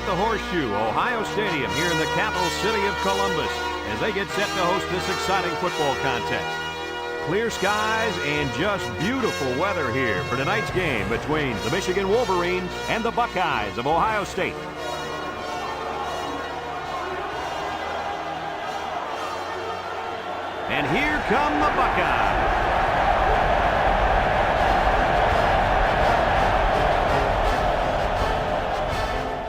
the Horseshoe, Ohio Stadium, here in the capital city of Columbus, as they get set to host this exciting football contest. Clear skies and just beautiful weather here for tonight's game between the Michigan Wolverines and the Buckeyes of Ohio State. And here come the Buckeyes.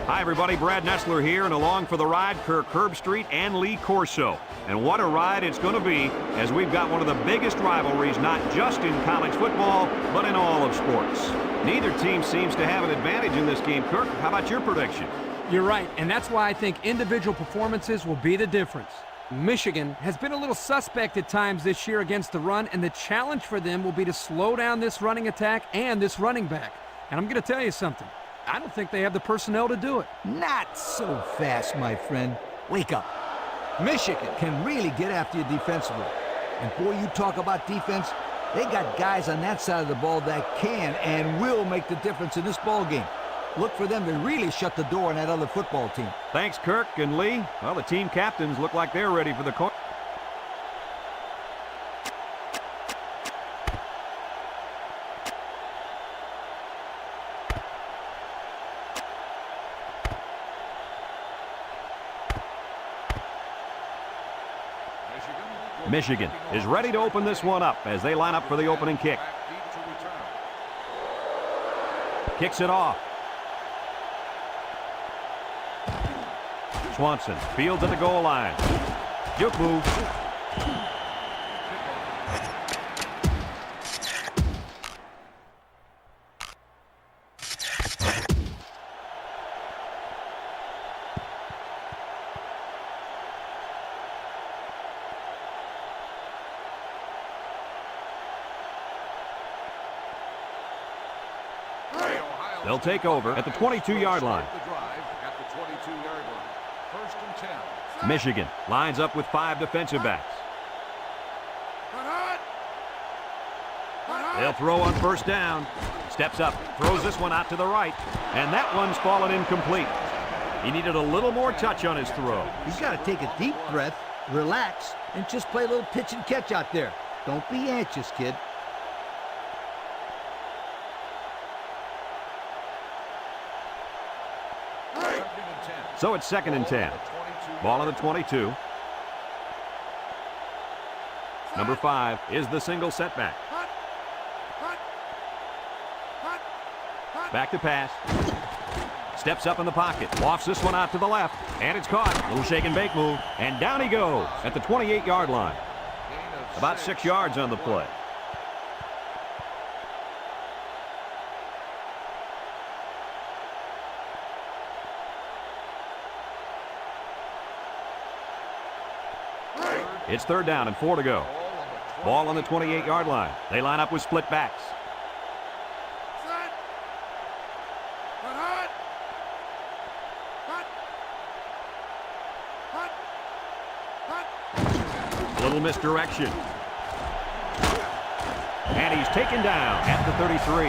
Hi, everybody. Brad Nessler here, and along for the ride, Kirk Herbstreit and Lee Corso. And what a ride it's going to be, as we've got one of the biggest rivalries, not just in college football, but in all of sports. Neither team seems to have an advantage in this game. Kirk, how about your prediction? You're right, and that's why I think individual performances will be the difference. Michigan has been a little suspect at times this year against the run, and the challenge for them will be to slow down this running attack and this running back. And I'm going to tell you something. I don't think they have the personnel to do it. Not so fast, my friend. Wake up. Michigan can really get after you defensively. And boy, you talk about defense, they got guys on that side of the ball that can and will make the difference in this ball game. Look for them to really shut the door on that other football team. Thanks, Kirk and Lee. Well, the team captains look like they're ready for the court. Michigan is ready to open this one up as they line up for the opening kick. Kicks it off. Swanson fields at the goal line. Juke move. They'll take over at the 22-yard line. Michigan lines up with 5 defensive backs. They'll throw on first down. Steps up, throws this one out to the right, and that one's fallen incomplete. He needed a little more touch on his throw. He's got to take a deep breath, relax, and just play a little pitch and catch out there. Don't be anxious, kid. So it's 2nd and 10. Ball on the 22. Number 5 is the single setback. Back to pass. Steps up in the pocket. Lofts this one out to the left. And it's caught. Little shake and bake move. And down he goes at the 28-yard line. About 6 yards on the play. It's 3rd down and 4 to go. Ball on the 28-yard line. They line up with split backs. A little misdirection. And he's taken down at the 33.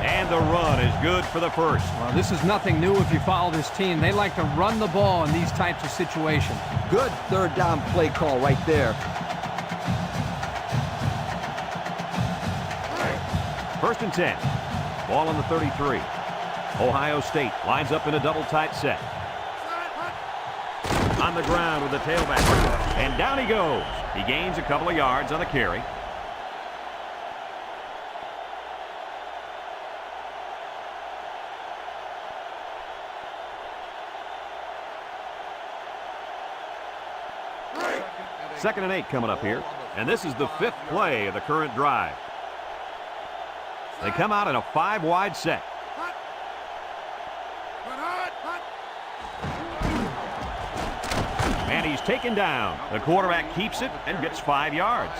And the run is good for the first. Well, this is nothing new if you follow this team. They like to run the ball in these types of situations. Good 3rd down play call right there. 1st and 10. Ball on the 33. Ohio State lines up in a double tight set. On the ground with the tailback. And down he goes. He gains a couple of yards on the carry. Second and 8 coming up here. And this is the 5th play of the current drive. They come out in a 5-wide set. And he's taken down. The quarterback keeps it and gets 5 yards.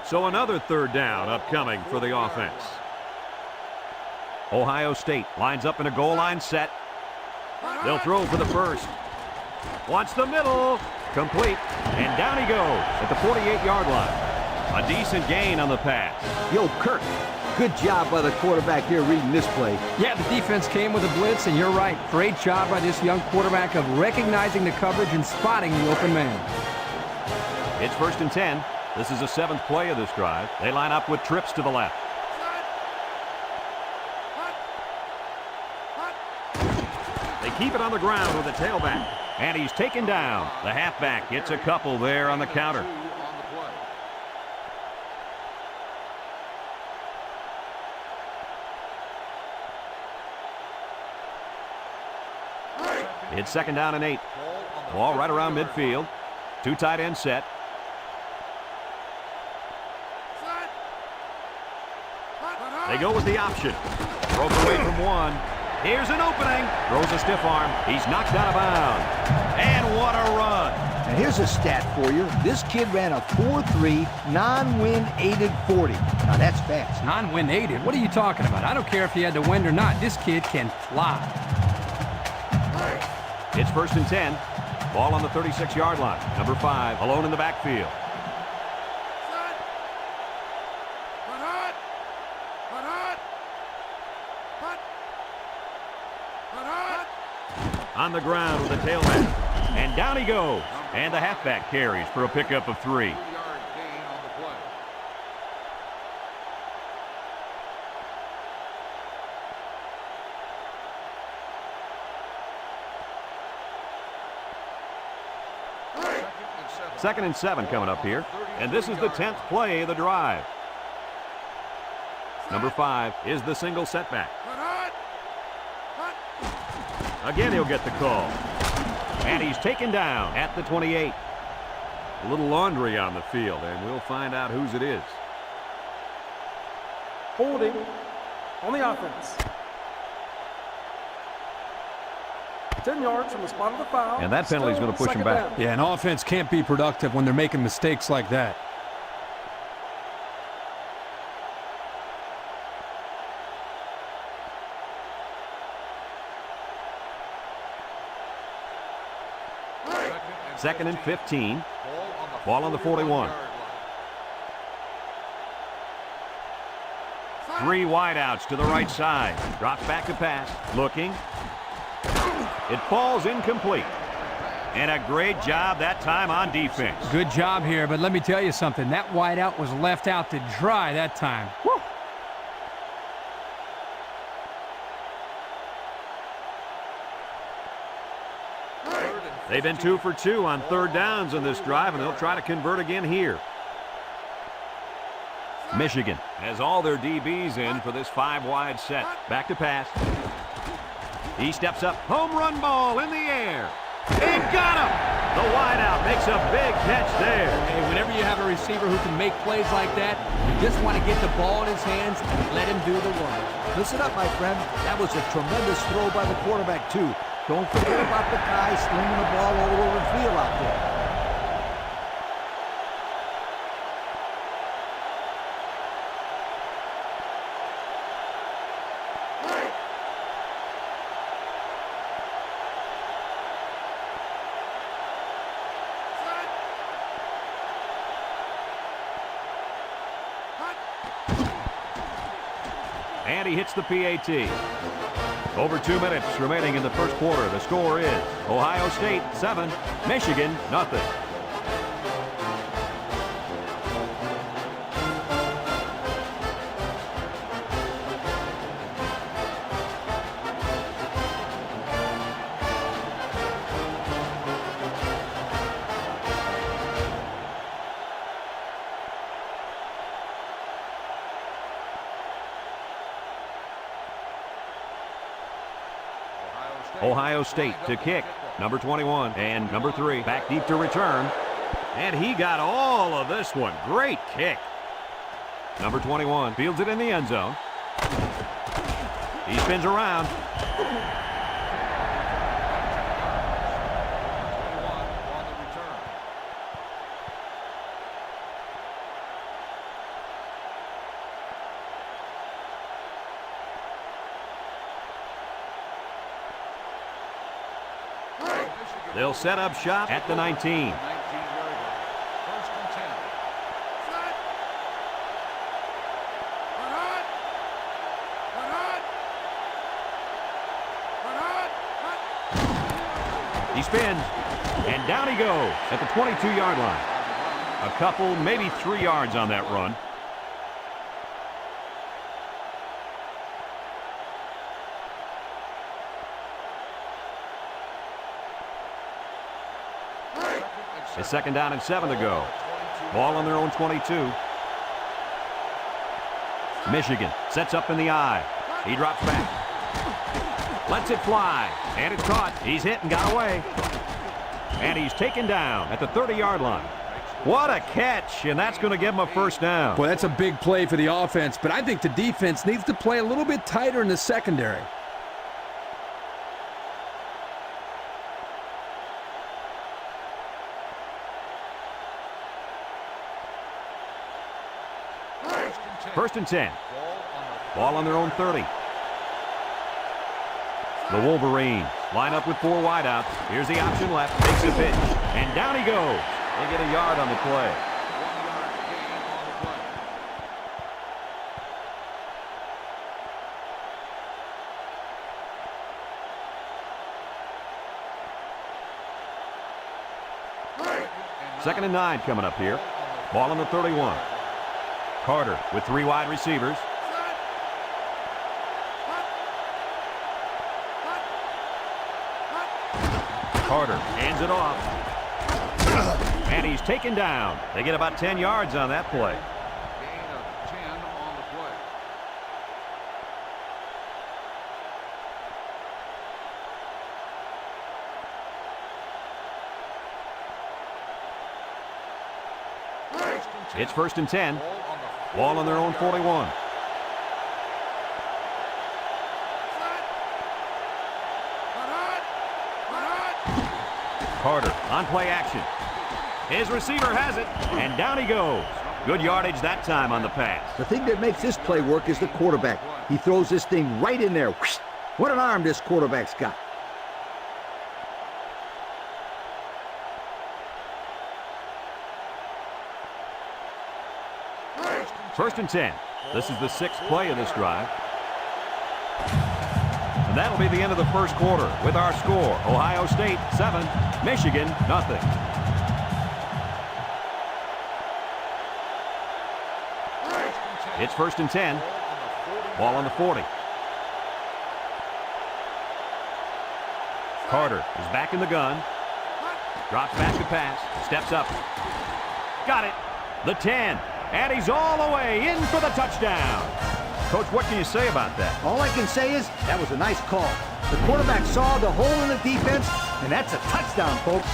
So another 3rd down upcoming for the offense. Ohio State lines up in a goal line set. They'll throw for the first. Wants the middle. Complete. And down he goes at the 48-yard line. A decent gain on the pass. Yo, Kirk, good job by the quarterback here reading this play. Yeah, the defense came with a blitz, and you're right. Great job by this young quarterback of recognizing the coverage and spotting the open man. It's 1st and 10. This is the 7th play of this drive. They line up with trips to the left. They keep it on the ground with a tailback. And he's taken down. The halfback gets a couple there on the counter. It's 2nd down and 8. Ball right around midfield. 2 tight ends set. They go with the option. Broke away from one. Here's an opening. Throws a stiff arm. He's knocked out of bounds. And what a run. And here's a stat for you. This kid ran a 4.3 non-win aided 40. Now that's fast. Non-win aided? What are you talking about? I don't care if he had to win or not. This kid can fly. It's 1st and 10. Ball on the 36-yard line. Number 5 alone in the backfield. On the ground with the tailback. And down he goes. And the halfback carries for a pickup of 3. Second and 7 coming up here. And this is the 10th play of the drive. Number 5 is the single setback. Again, he'll get the call. And he's taken down at the 28. A little laundry on the field, and we'll find out whose it is. Holding on the offense. 10 yards from the spot of the foul. And that penalty is going to push him back. Down. Yeah, an offense can't be productive when they're making mistakes like that. Second and 15. Ball on the 41. 3 wideouts to the right side. Drops back to pass. Looking. It falls incomplete. And a great job that time on defense. Good job here, but let me tell you something. That wideout was left out to dry that time. Woo! They've been 2 for 2 on 3rd downs in this drive, and they'll try to convert again here. Michigan has all their DBs in for this 5-wide set. Back to pass. He steps up. Home run ball in the air. He got him! The wideout makes a big catch there. Hey, whenever you have a receiver who can make plays like that, you just want to get the ball in his hands and let him do the work. Listen up, my friend. That was a tremendous throw by the quarterback, too. Don't forget about the guy slinging the ball all over the field out there. And he hits the PAT. Over 2 minutes remaining in the first quarter. The score is Ohio State 7, Michigan nothing. Ohio State to kick. Number 21 and number 3 back deep to return. And he got all of this one. Great kick. Number 21 fields it in the end zone. He spins around. They'll set up shop at the 19. He spins, and down he goes at the 22-yard line. A couple, maybe 3 yards on that run. It's 2nd down and 7 to go. Ball on their own 22. Michigan sets up in the I. He drops back. Lets it fly, and it's caught. He's hit and got away. And he's taken down at the 30-yard line. What a catch, and that's going to give him a first down. Boy, that's a big play for the offense, but I think the defense needs to play a little bit tighter in the secondary. First and 10. Ball on their own 30. The Wolverines line up with 4 wideouts. Here's the option left. Takes a pitch. And down he goes. They get a yard on the play. Second and 9 coming up here. Ball on the 31. Carter with 3 wide receivers. Carter hands it off. And he's taken down. They get about 10 yards on that play. Gain of 10 on the play. It's 1st and 10. Ball on their own 41. Carter on play action. His receiver has it, and down he goes. Good yardage that time on the pass. The thing that makes this play work is the quarterback. He throws this thing right in there. What an arm this quarterback's got. First and 10. This is the 6th play of this drive. And that'll be the end of the first quarter with our score. Ohio State 7, Michigan nothing. It's 1st and 10. Ball on the 40. Carter is back in the gun. Drops back to pass. Steps up. Got it. The 10. And he's all the way in for the touchdown. Coach, what can you say about that? All I can say is that was a nice call. The quarterback saw the hole in the defense, and that's a touchdown, folks.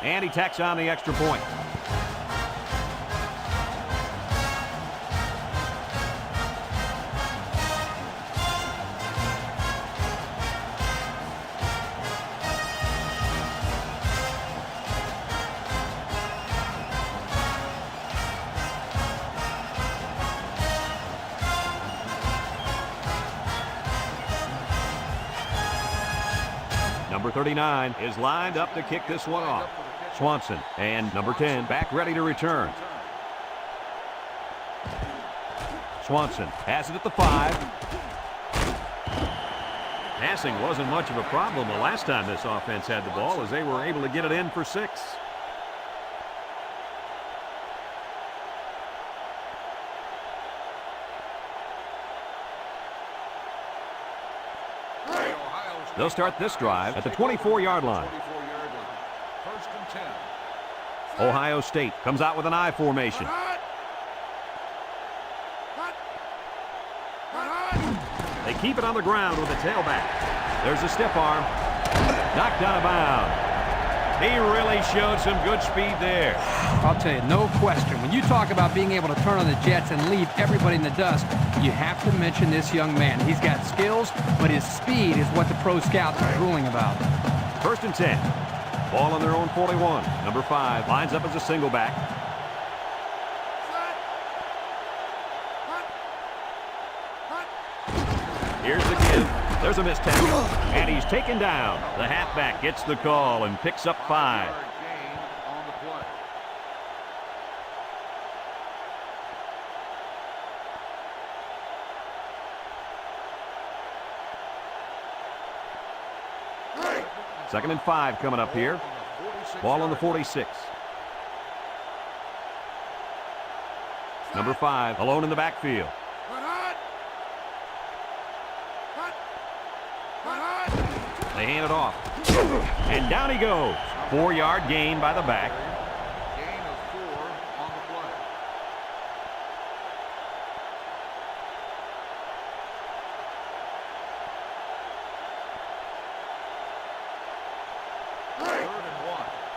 And he tacks on the extra point. Number 39 is lined up to kick this one off. Swanson and number 10 back ready to return. Swanson has it at the 5. Passing wasn't much of a problem the last time this offense had the ball, as they were able to get it in for 6. They'll start this drive at the 24-yard line. Ohio State comes out with an I formation. They keep it on the ground with the tailback. There's a stiff arm. Knocked out of bounds. He really showed some good speed there. I'll tell you, no question. When you talk about being able to turn on the jets and leave everybody in the dust, you have to mention this young man. He's got skills, but his speed is what the pro scouts are drooling about. 1st and 10. Ball on their own 41. Number 5 lines up as a single back. Here's the give. There's a missed tackle. And he's taken down. The halfback gets the call and picks up 5. Gain on the play. Second and 5 coming up here. Ball on the 46. Number 5 alone in the backfield. They hand it off. And down he goes. 4-yard gain by the back. Gain of 4 on the play.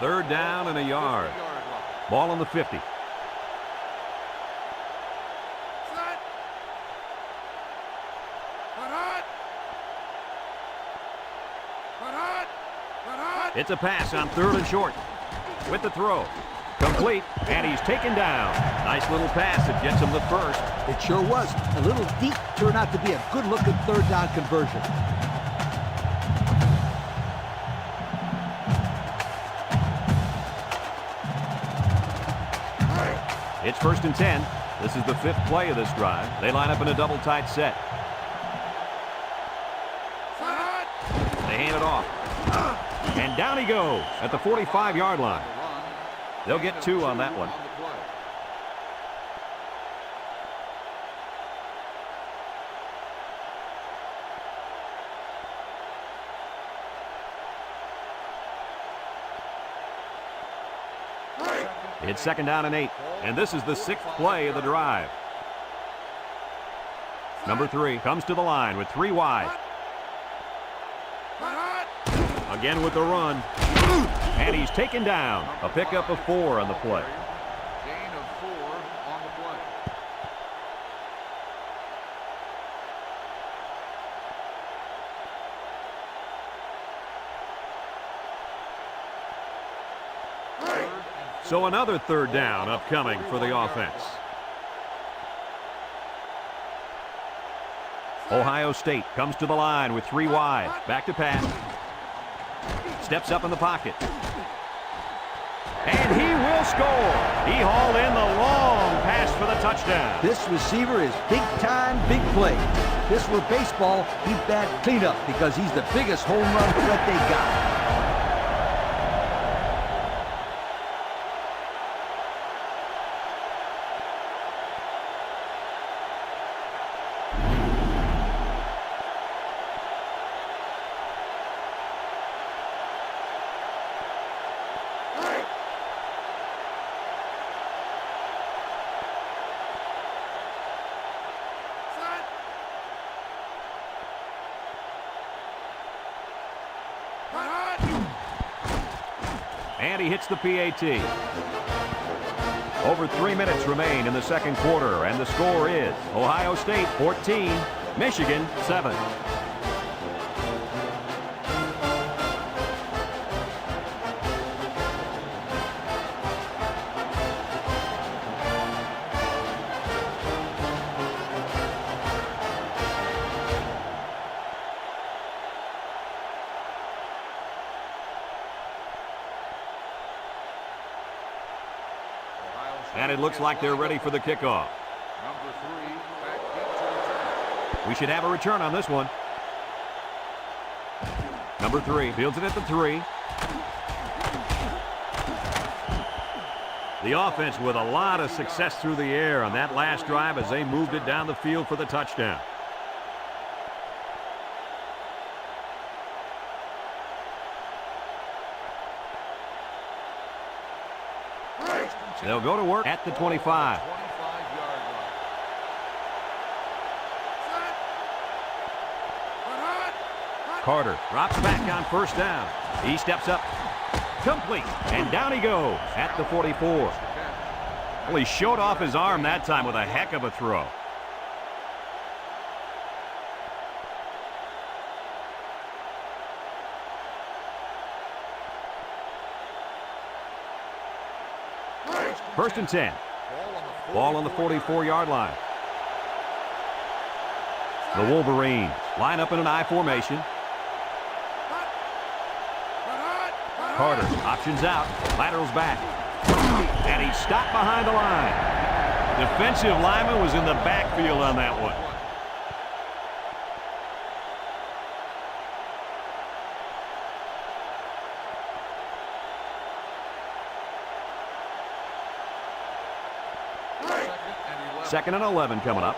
Third down and a yard. Ball on the 50. It's a pass on 3rd and short. With the throw. Complete. And he's taken down. Nice little pass that gets him the first. It sure was. A little deep turned out to be a good-looking 3rd down conversion. It's 1st and 10. This is the 5th play of this drive. They line up in a double tight set. They hand it off. And down he goes at the 45-yard line. They'll get 2 on that one. It's 2nd down and 8. And this is the 6th play of the drive. Number 3 comes to the line with 3 wide. Again with the run. And he's taken down. A pickup of 4 on the play. Gain of 4 on the play. So another 3rd down upcoming for the offense. Ohio State comes to the line with 3 wide. Back to pass. Steps up in the pocket. And he will score. He hauled in the long pass for the touchdown. This receiver is big time, big play. If this were baseball, he'd bat cleanup because he's the biggest home run threat they got. And he hits the PAT. Over 3 minutes remain in the 2nd quarter, and the score is Ohio State 14, Michigan 7. And it looks like they're ready for the kickoff. Number 3 back into return. We should have a return on this one. Number 3 fields it at the 3. The offense with a lot of success through the air on that last drive as they moved it down the field for the touchdown. They'll go to work at the 25. 25-yard line. Carter drops back on 1st down. He steps up. Complete. And down he goes at the 44. Well, he showed off his arm that time with a heck of a throw. First and 10. Ball on the 44-yard line. The Wolverines line up in an I formation. Carter options out, laterals back. And he's stopped behind the line. Defensive lineman was in the backfield on that one. Second and 11 coming up.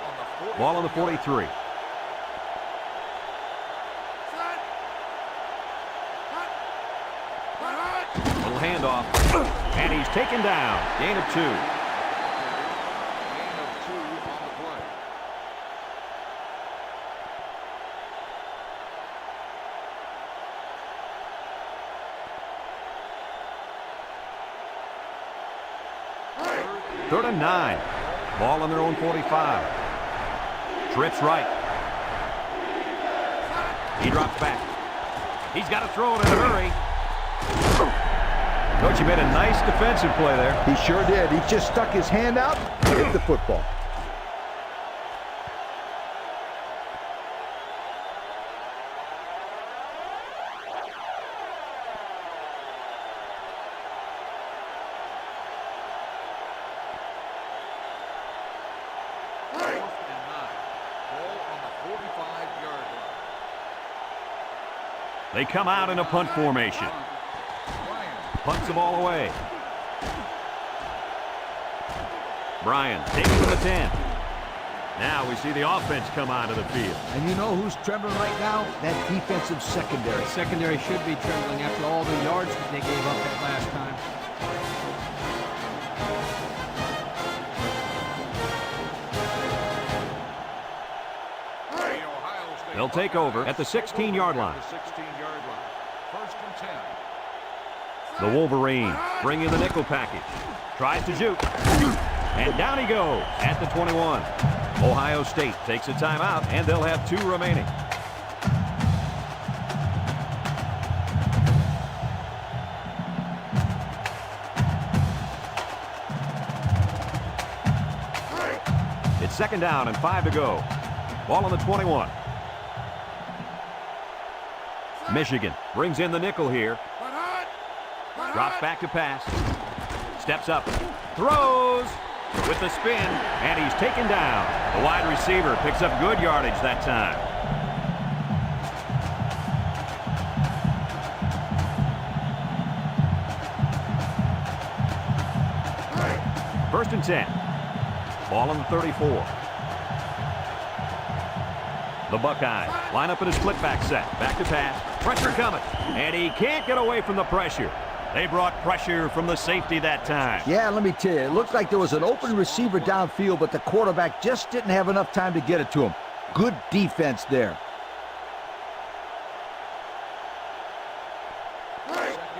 Ball on the 43. Little handoff. And he's taken down. Gain of 2. Gain of 2 on the play. Third and 9. Ball on their own 45. Trips right. He drops back. He's got to throw it in a hurry. Coach, he made a nice defensive play there. He sure did. He just stuck his hand out and hit the football. They come out in a punt formation. Punts the ball away. Bryan takes it to the 10. Now we see the offense come onto the field. And you know who's trembling right now? That defensive secondary. Secondary should be trembling after all the yards that they gave up that last time. They'll take over at the 16-yard line. First and 10. The Wolverines bring in the nickel package. Tries to shoot. And down he goes at the 21. Ohio State takes a timeout, and they'll have 2 remaining. It's second down and 5 to go. Ball on the 21. Michigan brings in the nickel here. Drops back to pass. Steps up. Throws with the spin. And he's taken down. The wide receiver picks up good yardage that time. First and 10. Ball on the 34. The Buckeyes line up in a split back set. Back to pass. Pressure coming. And he can't get away from the pressure. They brought pressure from the safety that time. Yeah, let me tell you, it looked like there was an open receiver downfield, but the quarterback just didn't have enough time to get it to him. Good defense there.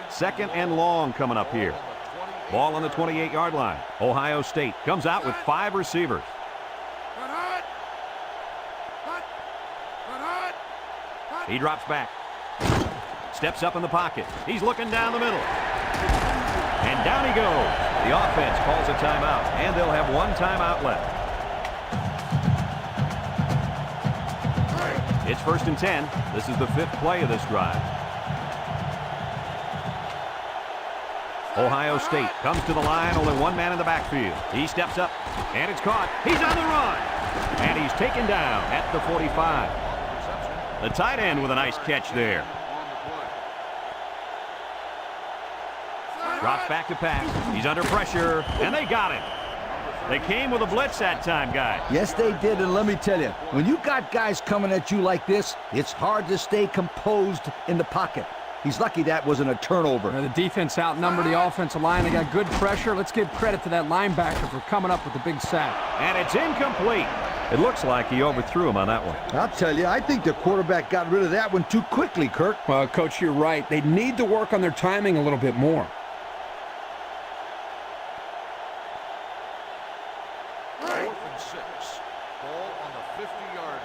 Second and long coming up here. Ball on the 28-yard line. Ohio State comes out with 5 receivers. He drops back. Steps up in the pocket. He's looking down the middle. And down he goes. The offense calls a timeout, and they'll have 1 timeout left. It's first and 10. This is the 5th play of this drive. Ohio State comes to the line, only 1 man in the backfield. He steps up, and it's caught. He's on the run, and he's taken down at the 45. The tight end with a nice catch there. Drops back to pass. He's under pressure, and they got him. They came with a blitz that time, guys. Yes, they did, and let me tell you, when you got guys coming at you like this, it's hard to stay composed in the pocket. He's lucky that wasn't a turnover. The defense outnumbered the offensive line. They got good pressure. Let's give credit to that linebacker for coming up with the big sack. And it's incomplete. It looks like he overthrew him on that one. I'll tell you, I think the quarterback got rid of that one too quickly, Kirk. Well, Coach, you're right. They need to work on their timing a little bit more. Fourth and 6. Ball on the 50-yard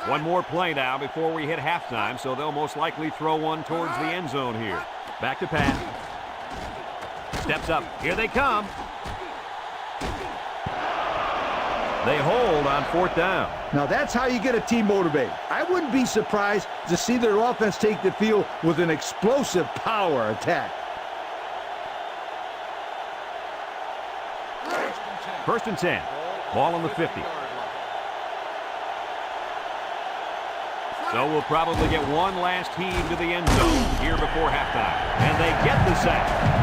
line. One more play now before we hit halftime, so they'll most likely throw one towards the end zone here. Back to pass. Steps up. Here they come. They hold on 4th down. Now that's how you get a team motivated. I wouldn't be surprised to see their offense take the field with an explosive power attack. First and 10. Ball on the 50. So we'll probably get one last heave to the end zone here before halftime. And they get the sack.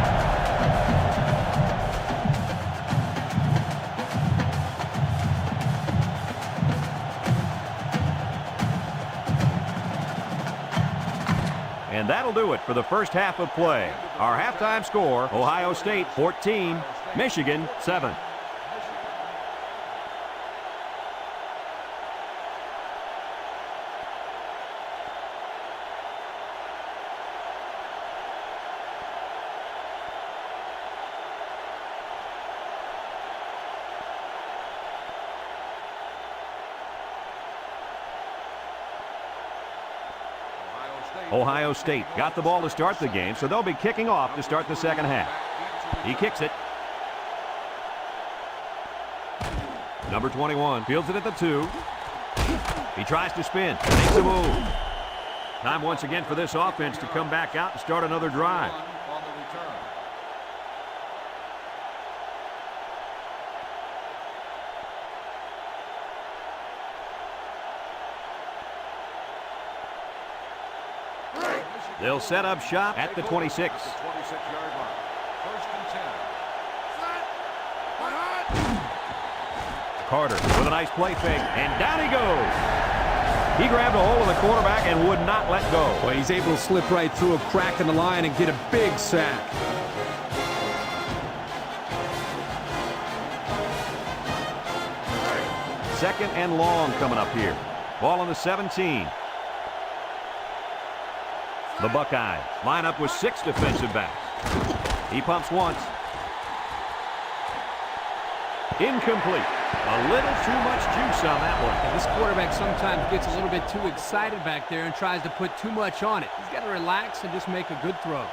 And that'll do it for the first half of play. Our halftime score, Ohio State 14, Michigan 7. Ohio State got the ball to start the game, so they'll be kicking off to start the second half. He kicks it. Number 21 fields it at the 2. He tries to spin, makes a move. Time once again for this offense to come back out and start another drive. On the return. They'll set up shop at the 26. 26-yard line. First and 10. Carter with a nice play fake, and down he goes. He grabbed a hold of the quarterback and would not let go. Well, he's able to slip right through a crack in the line and get a big sack. Second and long coming up here. Ball on the 17. The Buckeyes line up with 6 defensive backs. He pumps once. Incomplete. A little too much juice on that one. This quarterback sometimes gets a little bit too excited back there and tries to put too much on it. He's got to relax and just make a good throw.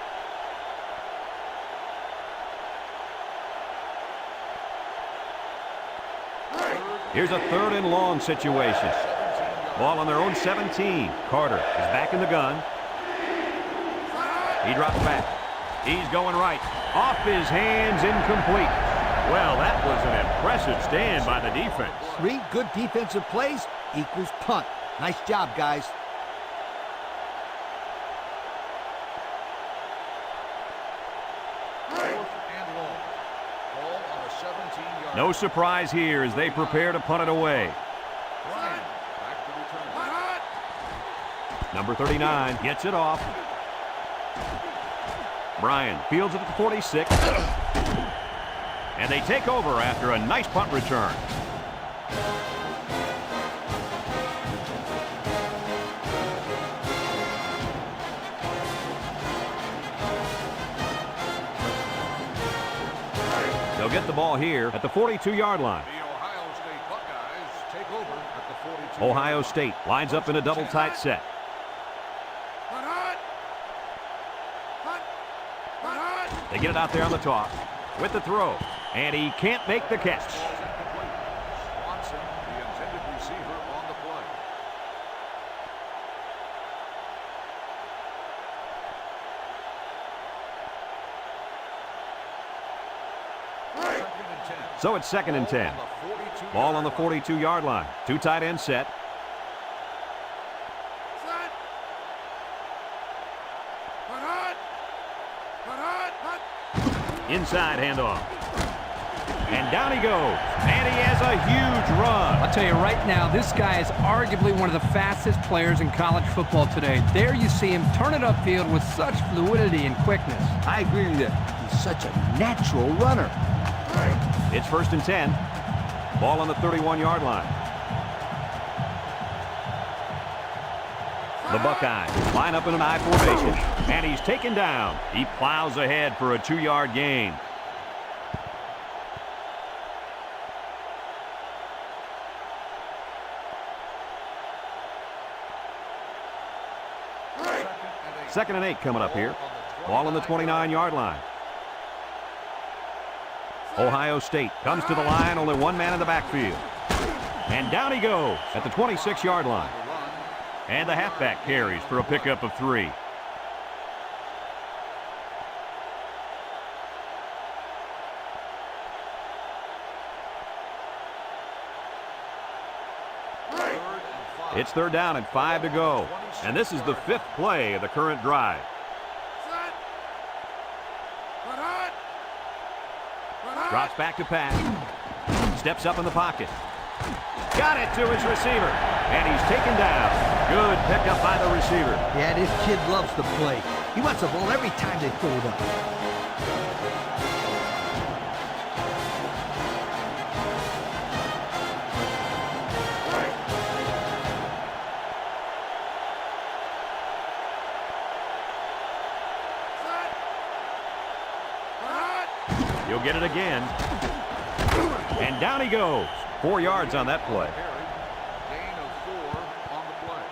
Here's a 3rd and long situation. Ball on their own 17. Carter is back in the gun. He drops back. He's going right. Off his hands, incomplete. Well, that was an impressive stand by the defense. 3 good defensive plays equals punt. Nice job, guys. Fourth and long. Ball on the 17-yard. No surprise here as they prepare to punt it away. Bryant back to return. Number 39 gets it off. Bryan fields it at the 46. And they take over after a nice punt return. They'll get the ball here at the 42-yard line. The Ohio State Buckeyes take over at the 42. Ohio State lines up in a double tight set. They get it out there on the toss with the throw, and he can't make the catch. Swanson, the intended receiver, on the play. Second and 10. So it's 2nd and 10. Ball on the 42-yard line. 2 tight end set. Inside handoff. And down he goes. And he has a huge run. I'll tell you right now, this guy is arguably one of the fastest players in college football today. There you see him turn it upfield with such fluidity and quickness. I agree with you. He's such a natural runner. It's 1st and 10. Ball on the 31-yard line. The Buckeyes line up in an I formation, and he's taken down. He plows ahead for a 2-yard gain. Second and 8 coming up here. Ball on the 29-yard line. Ohio State comes to the line, only one man in the backfield. And down he goes at the 26-yard line. And the halfback carries for a pickup of 3. It's 3rd down and 5 to go. And this is the 5th play of the current drive. Drops back to pass. Steps up in the pocket. Got it to his receiver. And he's taken down. Good pickup by the receiver. Yeah, this kid loves to play. He wants the ball every time they throw it up. He'll get it again. And down he goes. 4 yards on that play. Gain of 4 on the play.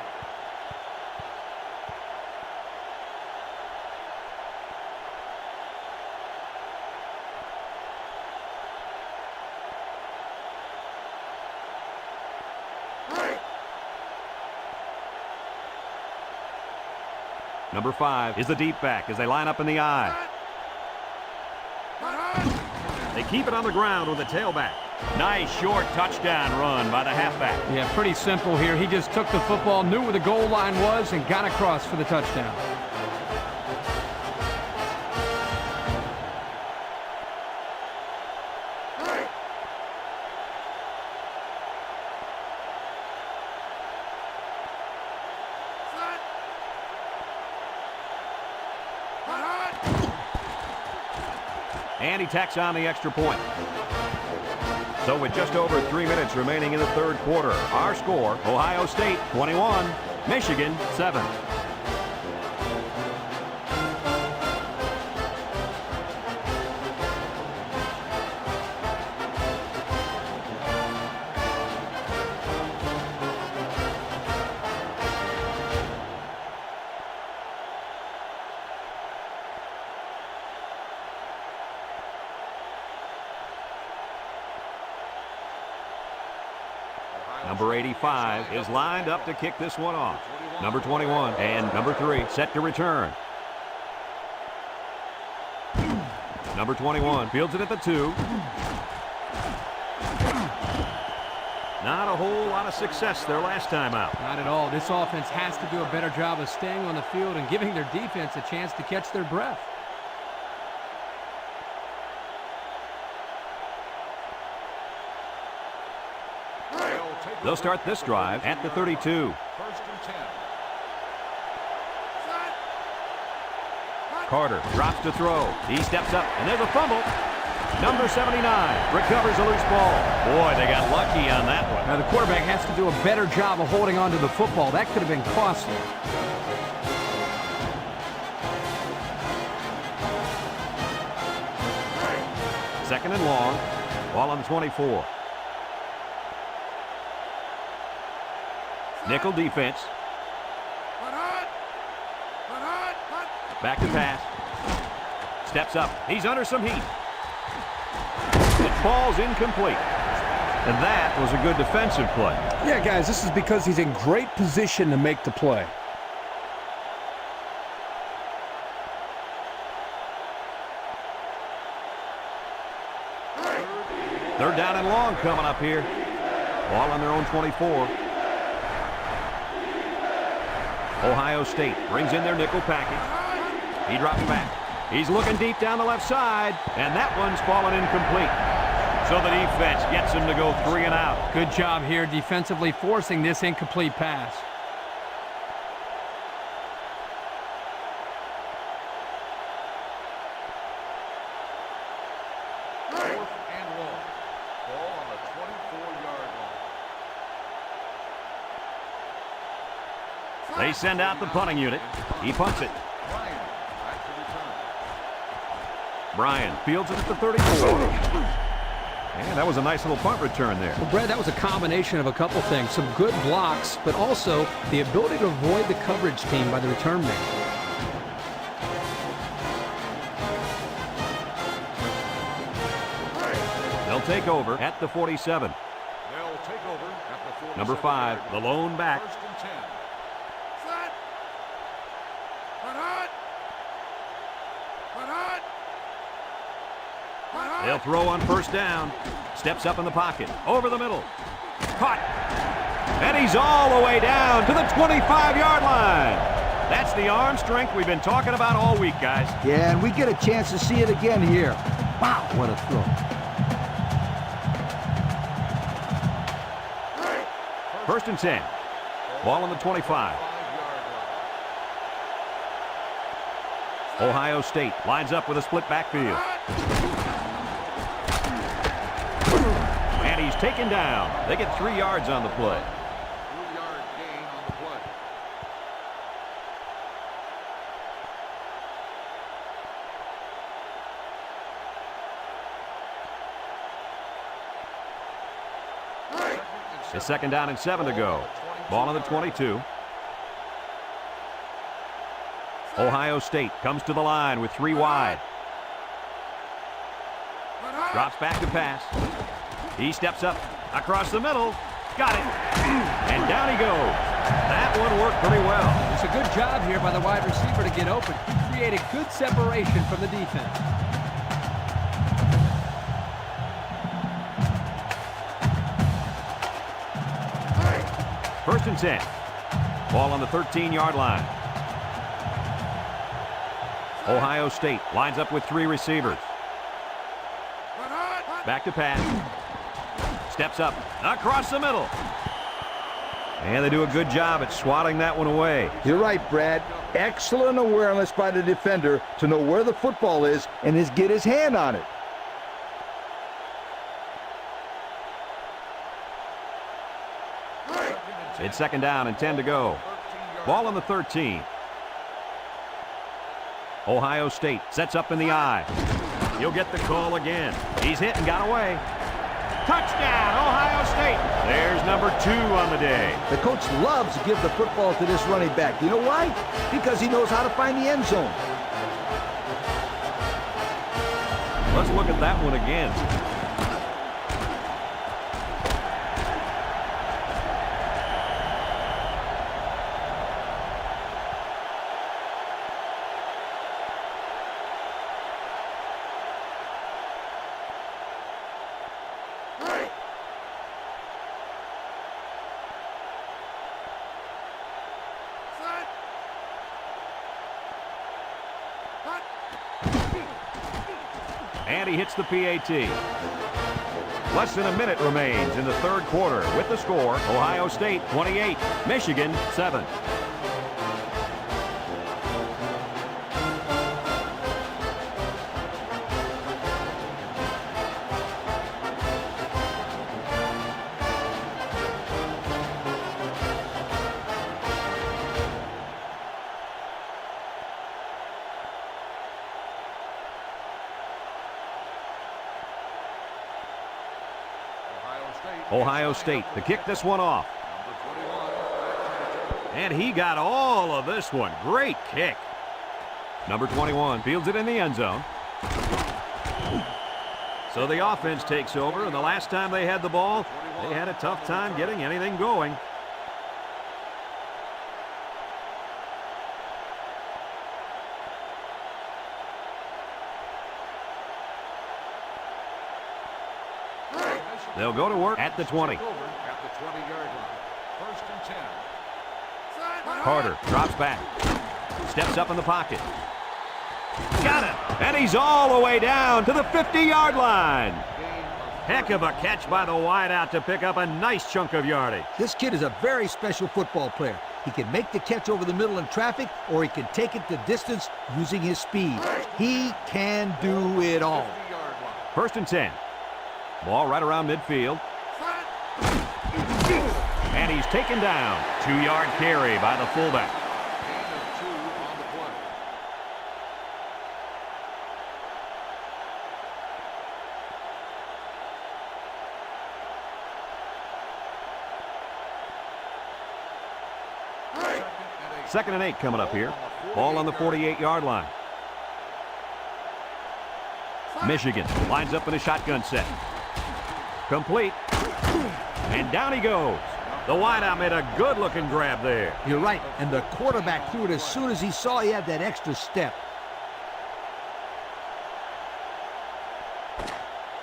Number 5 is the deep back as they line up in the I. They keep it on the ground with the tailback. Nice short touchdown run by the halfback. Yeah, pretty simple here. He just took the football, knew where the goal line was, and got across for the touchdown. And he tacks on the extra point. So with just over 3 minutes remaining in the 3rd quarter, our score, Ohio State 21, Michigan 7. Number 85 is lined up to kick this one off. Number 21 and number 3 set to return. Number 21 fields it at the 2. Not a whole lot of success their last time out. Not at all. This offense has to do a better job of staying on the field and giving their defense a chance to catch their breath. They'll start this drive at the 32. 1st and 10. Carter drops to throw. He steps up, and there's a fumble. Number 79 recovers a loose ball. Boy, they got lucky on that one. Now, the quarterback has to do a better job of holding on to the football. That could have been costly. Second and long. Ball on the 24. Nickel defense. Back to pass. Steps up. He's under some heat. It falls incomplete. And that was a good defensive play. Yeah, guys, this is because he's in great position to make the play. Third down and long coming up here. Ball on their own 24. Ohio State brings in their nickel package. He drops back. He's looking deep down the left side, and that one's fallen incomplete. So the defense gets him to go 3 and out. Good job here defensively forcing this incomplete pass. Fourth and long. They send out the punting unit. He punts it. Bryan fields it at the 34. And that was a nice little punt return there. Well, Brad, that was a combination of a couple things. Some good blocks, but also the ability to avoid the coverage team by the return man. They'll take over at the 47. They'll take over at the 47. Number 5, the lone back. First and 10. Set. Hut, hut. Hut, hut. Hut, hut. They'll throw on first down. Steps up in the pocket. Over the middle. Caught. And he's all the way down to the 25-yard line. That's the arm strength we've been talking about all week, guys. Yeah, and we get a chance to see it again here. Wow, what a throw. First and 10. Ball on the 25. Ohio State lines up with a split backfield. And he's taken down. They get 3 yards on the play. 3-yard gain on the play. It's second down and 7 to go. Ball on the 22. Ohio State comes to the line with 3 wide. Drops back to pass. He steps up across the middle. Got it. And down he goes. That one worked pretty well. It's a good job here by the wide receiver to get open. He created good separation from the defense. First and 10. Ball on the 13-yard line. Ohio State lines up with 3 receivers. Back to pass. Steps up across the middle. And they do a good job at swatting that one away. You're right, Brad. Excellent awareness by the defender to know where the football is and get his hand on it. It's second down and 10 to go. Ball on the 13. Ohio State sets up in the eye. He'll get the call again. He's hit and got away. Touchdown, Ohio State. There's number 2 on the day. The coach loves to give the football to this running back. You know why? Because he knows how to find the end zone. Let's look at that one again. And he hits the PAT. Less than a minute remains in the third quarter with the score, Ohio State 28, Michigan 7. Ohio State to kick this one off. And he got all of this one. Great kick. Number 21 fields it in the end zone. So the offense takes over, and the last time they had the ball, they had a tough time getting anything going. They'll go to work at the 20. At the 20-yard line. First and 10. Carter drops back. Steps up in the pocket. Got it. And he's all the way down to the 50-yard line. Heck of a catch by the wideout to pick up a nice chunk of yardage. This kid is a very special football player. He can make the catch over the middle in traffic, or he can take it the distance using his speed. He can do it all. First and 10. Ball right around midfield. And he's taken down. 2-yard carry by the fullback. Gain of 2 on the play. Second and 8 coming up here. Ball on the 48-yard line. Michigan lines up in a shotgun set. Complete. And down he goes. The wideout made a good-looking grab there. You're right, and the quarterback threw it as soon as he saw he had that extra step.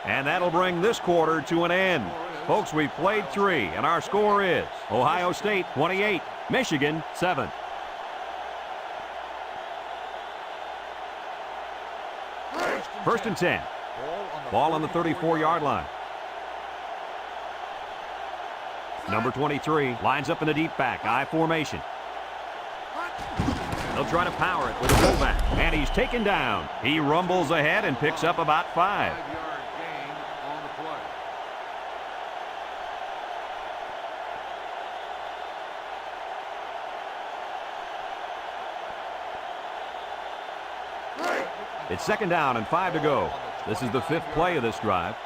And that'll bring this quarter to an end. Folks, we've played 3, and our score is Ohio State 28, Michigan 7. First and 10. Ball on the 34-yard line. Number 23 lines up in a deep back, I formation. They'll try to power it with a fullback, and he's taken down. He rumbles ahead and picks up about 5. 5-yard gain on the play. It's second down and 5 to go. This is the 5th play of this drive.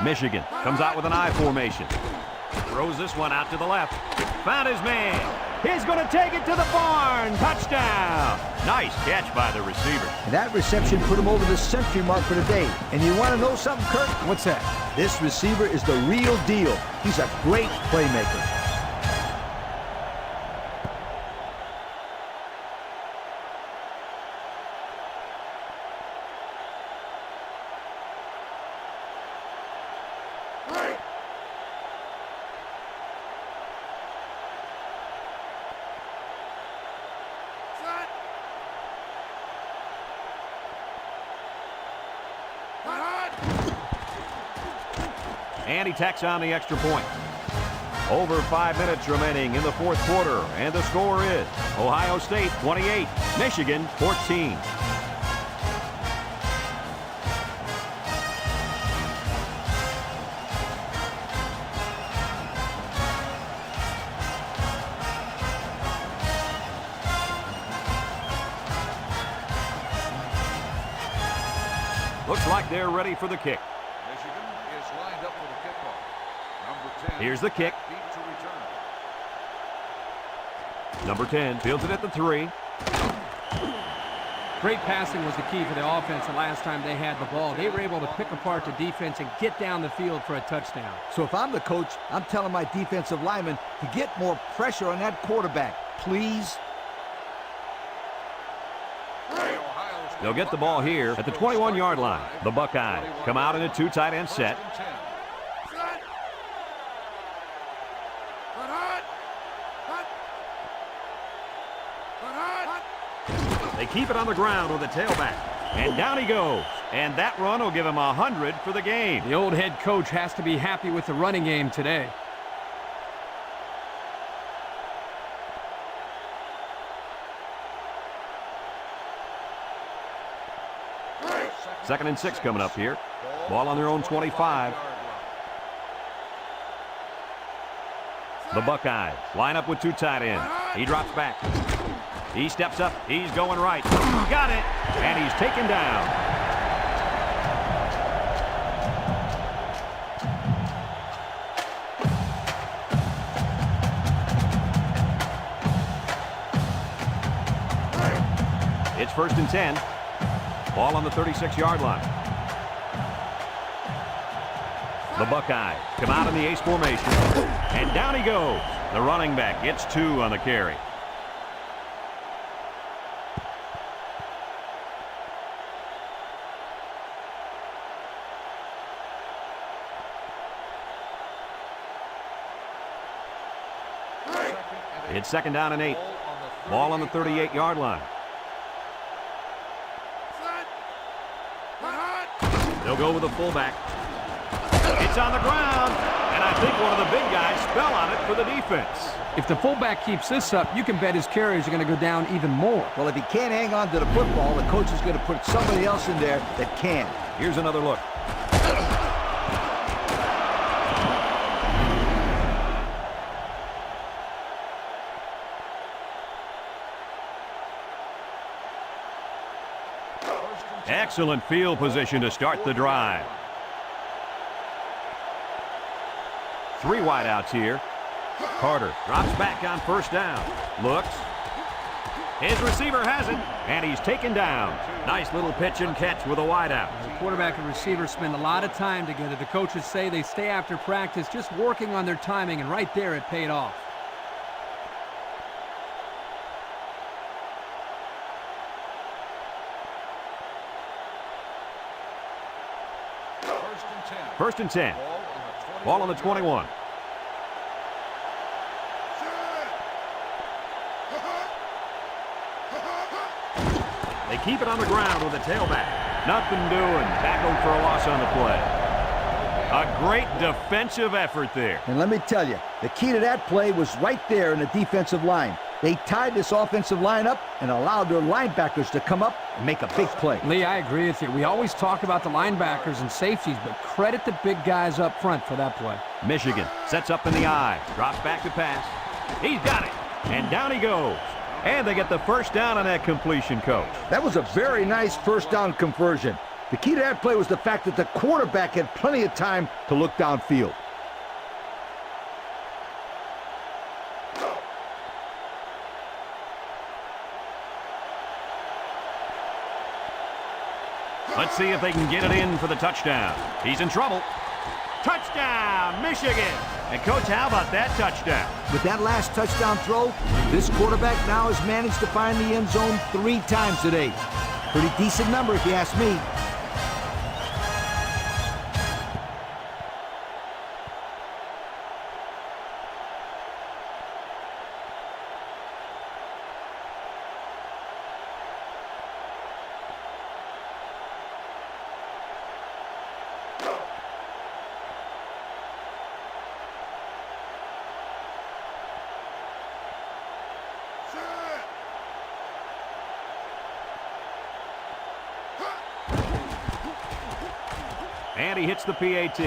Michigan comes out with an I formation. Throws this one out to the left. Found his man. He's going to take it to the barn. Touchdown. Nice catch by the receiver. And that reception put him over the century mark for the day. And you want to know something, Kirk? What's that? This receiver is the real deal. He's a great playmaker. And he tacks on the extra point. Over 5 minutes remaining in the 4th quarter, and the score is Ohio State 28, Michigan 14. Looks like they're ready for the kick. Michigan is lined up for the kickoff. Number 10. Here's the kick. Deep to return. Number 10 fields it at the 3. Great passing was the key for the offense the last time they had the ball. They were able to pick apart the defense and get down the field for a touchdown. So if I'm the coach, I'm telling my defensive linemen to get more pressure on that quarterback, please. They'll get the ball here at the 21-yard line. The Buckeyes come out in a 2 tight end set. They keep it on the ground with a tailback. And down he goes. And that run will give him 100 for the game. The old head coach has to be happy with the running game today. Second and 6 coming up here. Ball on their own 25. The Buckeyes line up with 2 tight ends. He drops back. He steps up. He's going right. Got it. And he's taken down. It's first and 10. Ball on the 36-yard line. The Buckeyes come out in the ace formation. And down he goes. The running back gets 2 on the carry. It's second down and 8. Ball on the 38-yard line. They'll go with the fullback. It's on the ground, and I think one of the big guys fell on it for the defense. If the fullback keeps this up, you can bet his carries are going to go down even more. Well, if he can't hang on to the football, the coach is going to put somebody else in there that can. Here's another look. Excellent field position to start the drive. 3 wideouts here. Carter drops back on first down. Looks. His receiver has it, and he's taken down. Nice little pitch and catch with a wideout. The quarterback and receiver spend a lot of time together. The coaches say they stay after practice just working on their timing, and right there it paid off. First and 10. Ball on the 21. They keep it on the ground with a tailback. Nothing doing. Tackled for a loss on the play. A great defensive effort there. And let me tell you, the key to that play was right there in the defensive line. They tied this offensive line up and allowed their linebackers to come up and make a big play. Lee, I agree with you. We always talk about the linebackers and safeties, but credit the big guys up front for that play. Michigan sets up in the I. Drops back to pass. He's got it. And down he goes. And they get the first down on that completion, Coach. That was a very nice first down conversion. The key to that play was the fact that the quarterback had plenty of time to look downfield. Let's see if they can get it in for the touchdown. He's in trouble. Touchdown, Michigan! And, Coach, how about that touchdown? With that last touchdown throw, this quarterback now has managed to find the end zone 3 times today. Pretty decent number if you ask me. And he hits the PAT.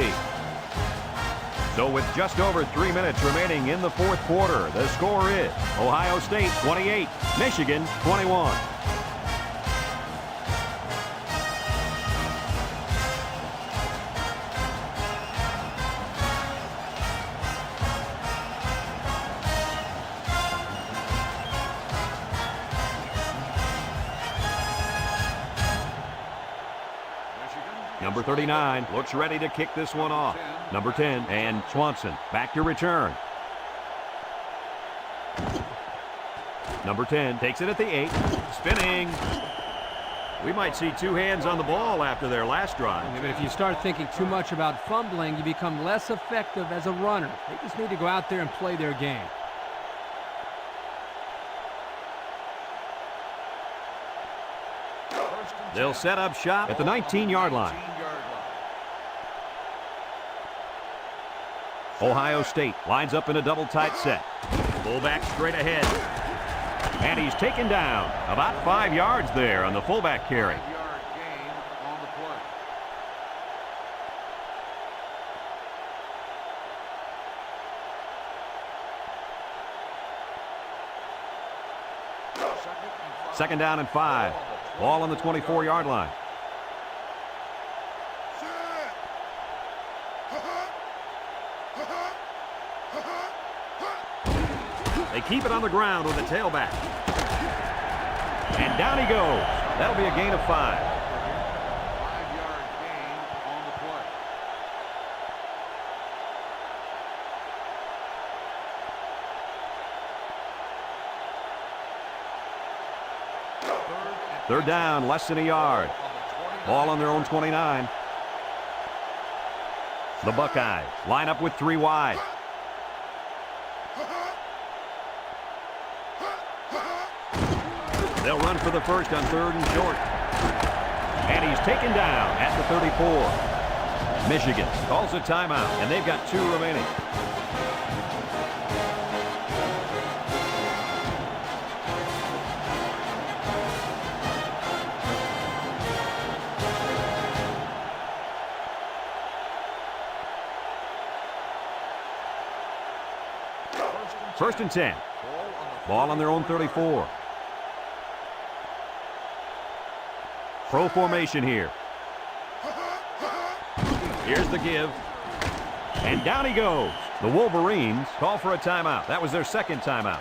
So with just over 3 minutes remaining in the fourth quarter, the score is Ohio State 28, Michigan 21. Number 39 looks ready to kick this one off. Number 10 and Swanson back to return. Number 10 takes it at the 8. Spinning. We might see 2 hands on the ball after their last drive. Yeah, but if you start thinking too much about fumbling, you become less effective as a runner. They just need to go out there and play their game. They'll set up shop at the 19-yard line. Ohio State lines up in a double tight set. Fullback straight ahead. And he's taken down about 5 yards there on the fullback carry. 5-yard gain on the play. Second down and 5. Ball on the 24-yard line. They keep it on the ground with a tailback. And down he goes. That'll be a gain of 5. 5-yard gain on the play. Third down, less than a yard. Ball on their own 29. The Buckeyes line up with 3 wide. They'll run for the first on 3rd and short. And he's taken down at the 34. Michigan calls a timeout, and they've got 2 remaining. First and 10. Ball on their own 34. Pro formation here. Here's the give. And down he goes. The Wolverines call for a timeout. That was their second timeout.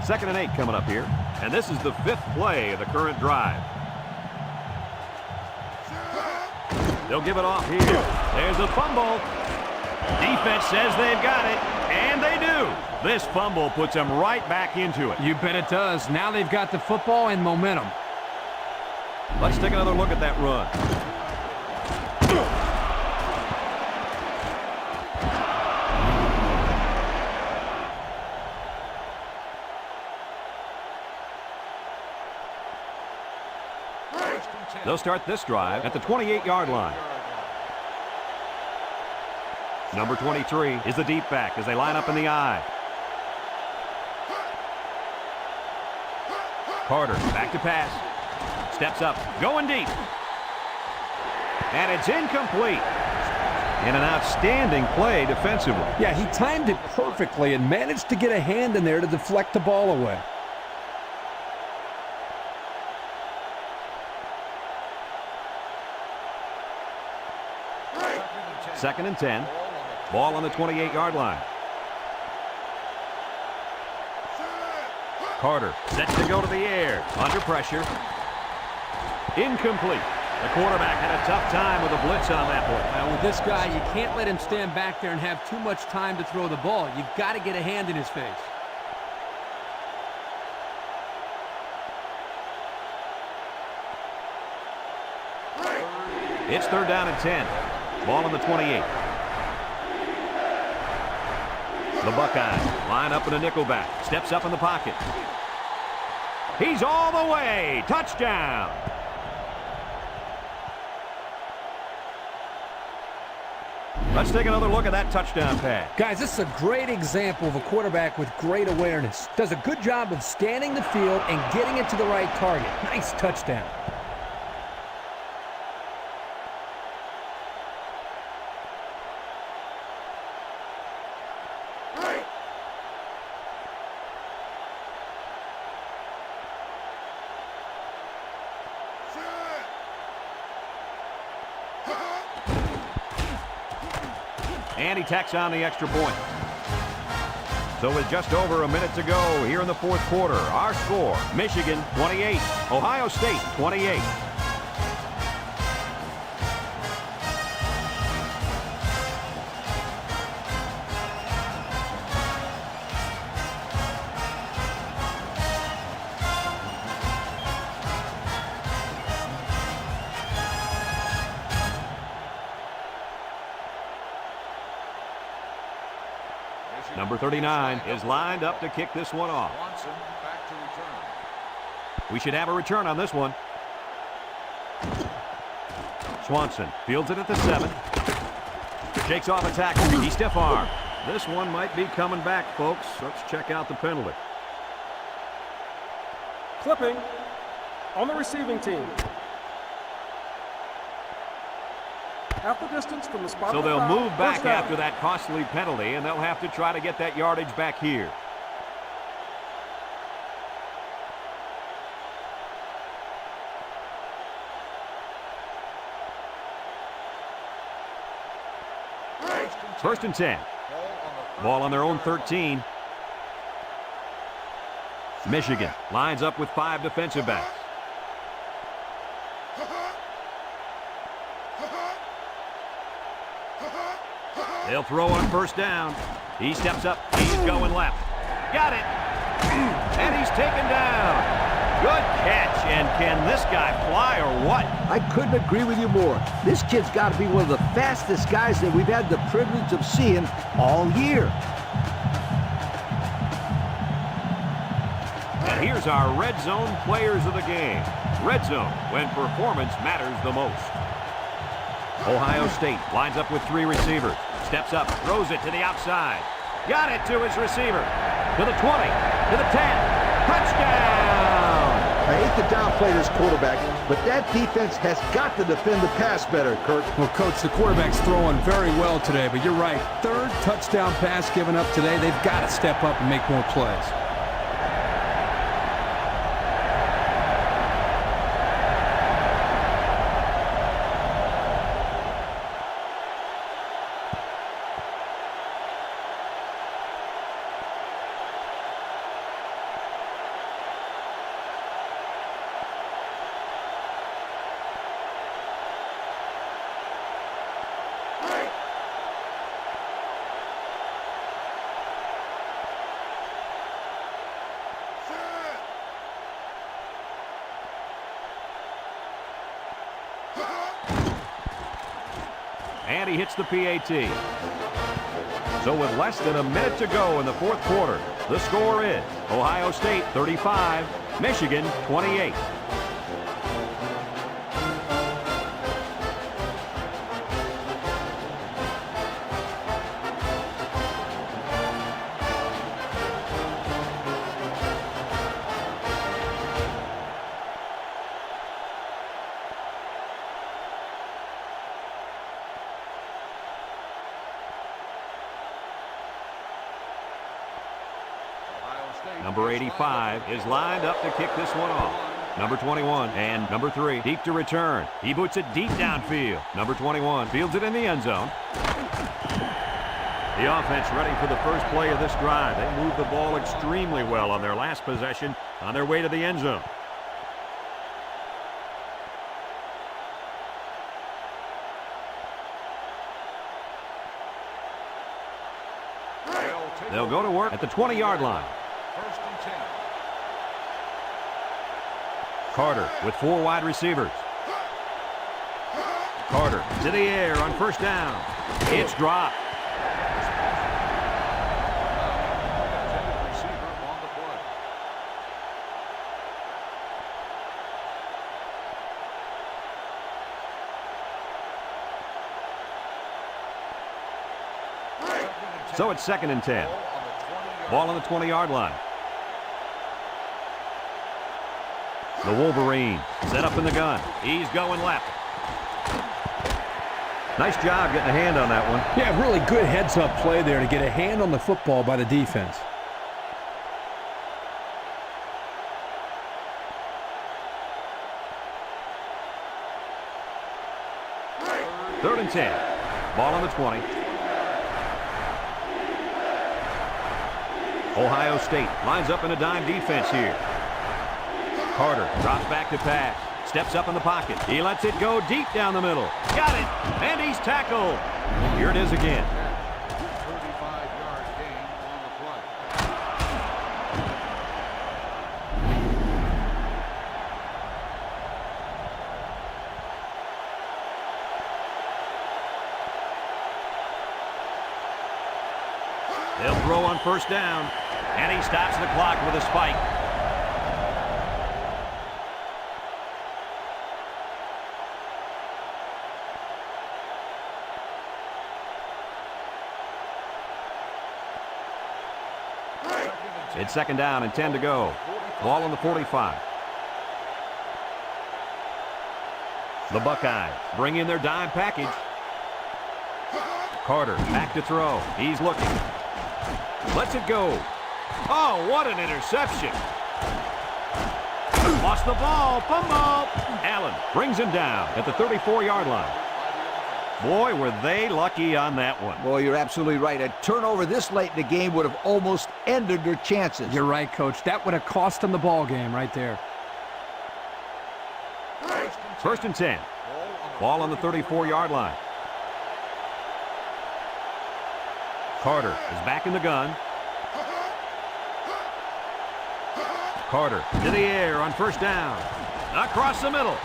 Second and 8 coming up here. And this is the 5th play of the current drive. They'll give it off here. There's a fumble. Defense says they've got it, and they do. This fumble puts them right back into it. You bet it does. Now they've got the football and momentum. Let's take another look at that run. They'll start this drive at the 28-yard line. Number 23 is the deep back as they line up in the I. Carter back to pass. Steps up, going deep. And it's incomplete. And an outstanding play defensively. Yeah, he timed it perfectly and managed to get a hand in there to deflect the ball away. Second and 10. Ball on the 28-yard line. Carter sets to go to the air. Under pressure. Incomplete. The quarterback had a tough time with a blitz on that one. Now, with this guy, you can't let him stand back there and have too much time to throw the ball. You've got to get a hand in his face. It's third down and 10. Ball on the 28. The Buckeyes line up in a nickelback. Steps up in the pocket. He's all the way. Touchdown. Let's take another look at that touchdown pass. Guys, this is a great example of a quarterback with great awareness. Does a good job of scanning the field and getting it to the right target. Nice touchdown. And he tacks on the extra point. So with just over a minute to go here in the fourth quarter, our score, Michigan 28, Ohio State 28. Number 39 is lined up to kick this one off. Back to return. We should have a return on this one. Swanson fields it at the 7. Shakes off a tackle. He stiff arm. This one might be coming back, folks. Let's check out the penalty. Clipping on the receiving team. Half the distance from the spot. So they'll move back after that costly penalty, and they'll have to try to get that yardage back here. First and 10. Ball on their own 13. Michigan lines up with 5 defensive backs. They'll throw on first down. He steps up. He's going left. Got it. And he's taken down. Good catch. And can this guy fly or what? I couldn't agree with you more. This kid's got to be one of the fastest guys that we've had the privilege of seeing all year. And here's our red zone players of the game. Red zone, when performance matters the most. Ohio State lines up with 3 receivers. Steps up, throws it to the outside. Got it to his receiver. To the 20, to the 10. Touchdown! I hate to downplay this quarterback, but that defense has got to defend the pass better, Kirk. Well, Coach, the quarterback's throwing very well today, but you're right. Third touchdown pass given up today. They've got to step up and make more plays. And he hits the PAT. So with less than a minute to go in the fourth quarter, the score is Ohio State 35, Michigan 28. Number 85 is lined up to kick this one off. Number 21 and number 3 deep to return. He boots it deep downfield. Number 21 fields it in the end zone. The offense ready for the first play of this drive. They moved the ball extremely well on their last possession on their way to the end zone. They'll go to work at the 20-yard line. First and 10. Carter with 4 wide receivers. Carter to the air on first down. It's dropped. Intended receiver on the play. So it's 2nd and 10. Ball on the 20-yard line. The Wolverines set up in the gun. He's going left. Nice job getting a hand on that one. Yeah, really good heads-up play there to get a hand on the football by the defense. Third and 10. Ball on the 20. Ohio State lines up in a dime defense here. Carter drops back to pass. Steps up in the pocket. He lets it go deep down the middle. Got it. And he's tackled. Here it is again. 35-yard gain on the play. They'll throw on first down. And he stops the clock with a spike. It's 2nd down and 10 to go. Ball on the 45. The Buckeyes bring in their dime package. Carter back to throw. He's looking. Lets it go. Oh, what an interception. Lost the ball. Fumble. Allen brings him down at the 34-yard line. Boy, were they lucky on that one. Boy, you're absolutely right. A turnover this late in the game would have almost ended their chances. You're right, Coach. That would have cost them the ball game right there. First and 10. Ball on the 34-yard line. Carter is back in the gun. Carter to the air on first down. Across the middle.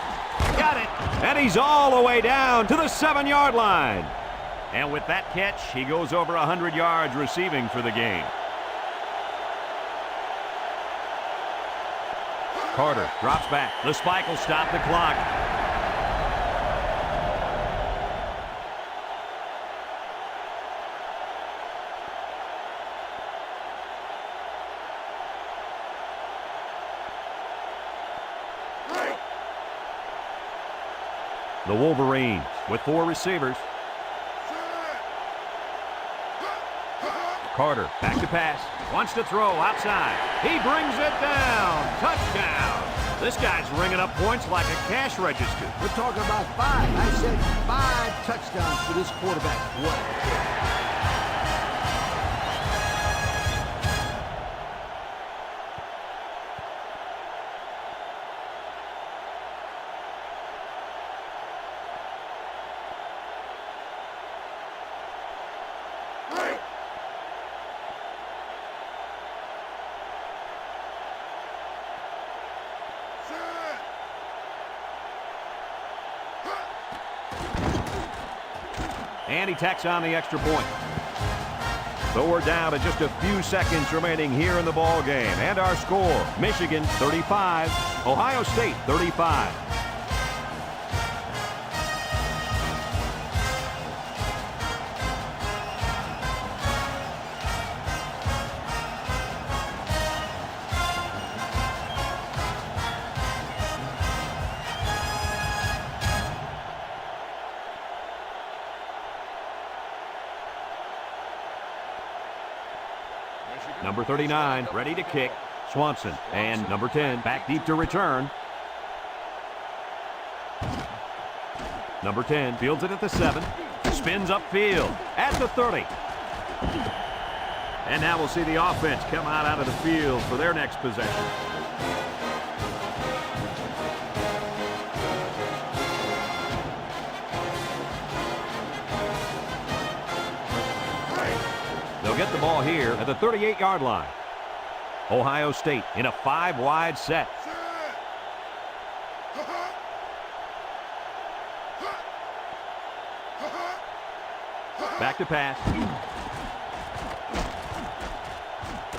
Got it. And he's all the way down to the 7-yard line. And with that catch, he goes over 100 yards receiving for the game. Carter drops back. The spike will stop the clock. The Wolverines with 4 receivers. Carter back to pass. Wants to throw outside. He brings it down. Touchdown. This guy's ringing up points like a cash register. We're talking about 5. I said 5 touchdowns for this quarterback. What a kid. And he tacks on the extra point. So we're down to just a few seconds remaining here in the ball game. And our score, Michigan 35, Ohio State 35. Number 39, ready to kick, Swanson. And number 10, back deep to return. Number 10 fields it at the 7. Spins upfield at the 30. And now we'll see the offense come out of the field for their next possession. They'll get the ball here at the 38-yard line. Ohio State in a 5-wide set. Back to pass.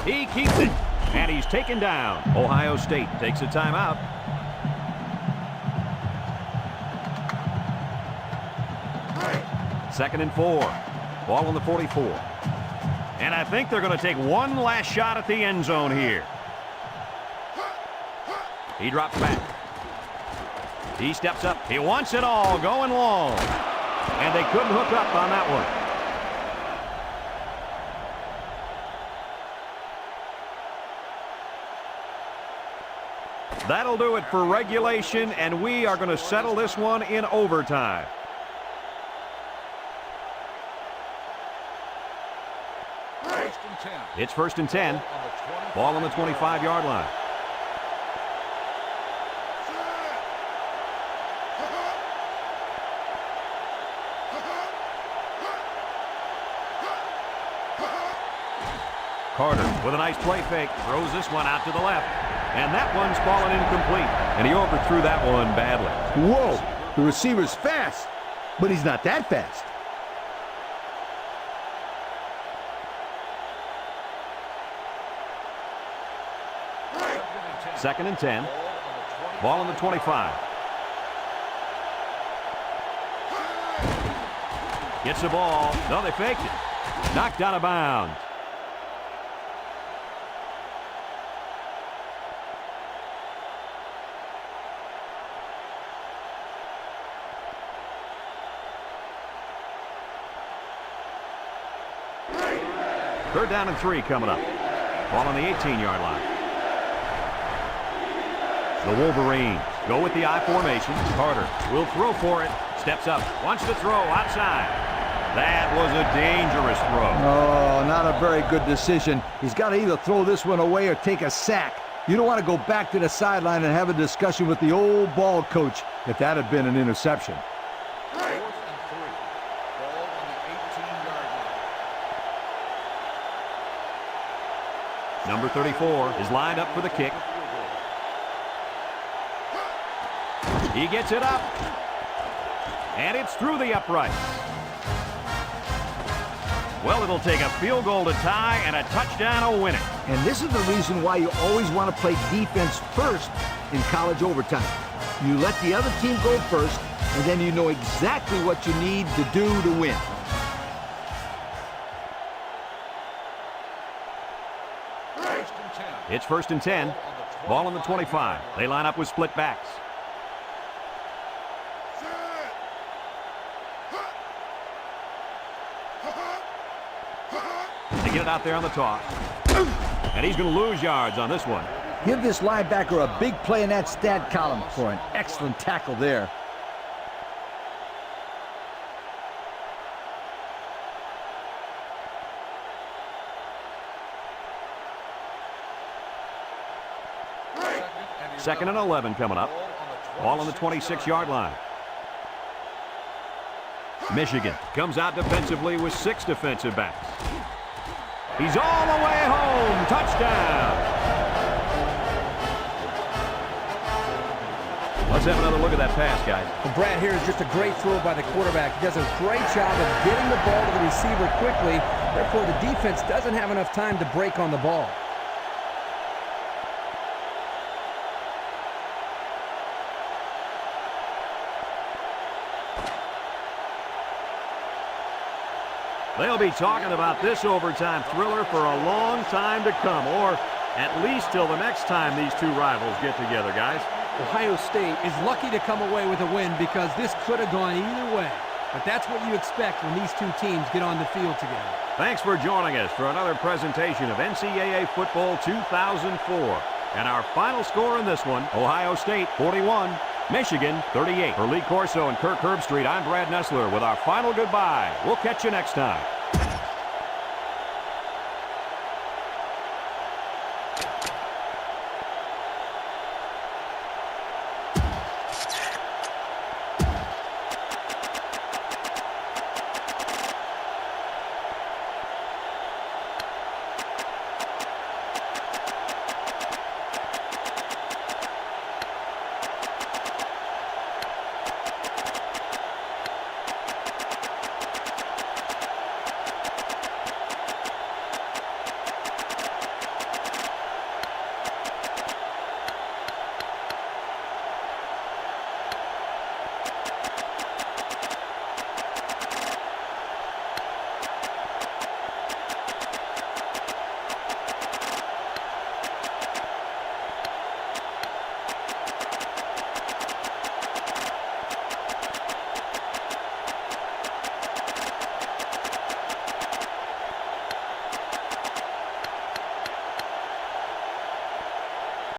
He keeps it, and he's taken down. Ohio State takes a timeout. Second and 4. Ball on the 44. And I think they're going to take one last shot at the end zone here. He drops back. He steps up. He wants it all going long. And they couldn't hook up on that one. That'll do it for regulation, and we are going to settle this one in overtime. It's 1st and 10. Ball on the 25-yard line. Carter with a nice play fake. Throws this one out to the left. And that one's fallen incomplete. And he overthrew that one badly. Whoa, the receiver's fast, but he's not that fast. Second and 10. Ball on the 25. Gets the ball. No, they faked it. Knocked out of bounds. Third down and 3 coming up. Ball on the 18-yard line. The Wolverines go with the I formation. Carter will throw for it. Steps up. Wants to throw outside. That was a dangerous throw. Oh, not a very good decision. He's got to either throw this one away or take a sack. You don't want to go back to the sideline and have a discussion with the old ball coach if that had been an interception. Number 34 is lined up for the kick. He gets it up. And it's through the uprights. Well, it'll take a field goal to tie and a touchdown to win it. And this is the reason why you always want to play defense first in college overtime. You let the other team go first, and then you know exactly what you need to do to win. It's 1st and 10. Ball on the 25. They line up with split backs. They get it out there on the toss. And he's going to lose yards on this one. Give this linebacker a big play in that stat column for an excellent tackle there. Second and 11 coming up. Ball on the 26-yard line. Michigan comes out defensively with 6 defensive backs. He's all the way home. Touchdown. Let's have another look at that pass, guys. Well, Brad, here is just a great throw by the quarterback. He does a great job of getting the ball to the receiver quickly. Therefore, the defense doesn't have enough time to break on the ball. They'll be talking about this overtime thriller for a long time to come, or at least till the next time these two rivals get together, guys. Ohio State is lucky to come away with a win because this could have gone either way. But that's what you expect when these two teams get on the field together. Thanks for joining us for another presentation of NCAA Football 2004. And our final score in this one, Ohio State 41, Michigan 38. For Lee Corso and Kirk Herbstreit, I'm Brad Nessler with our final goodbye. We'll catch you next time.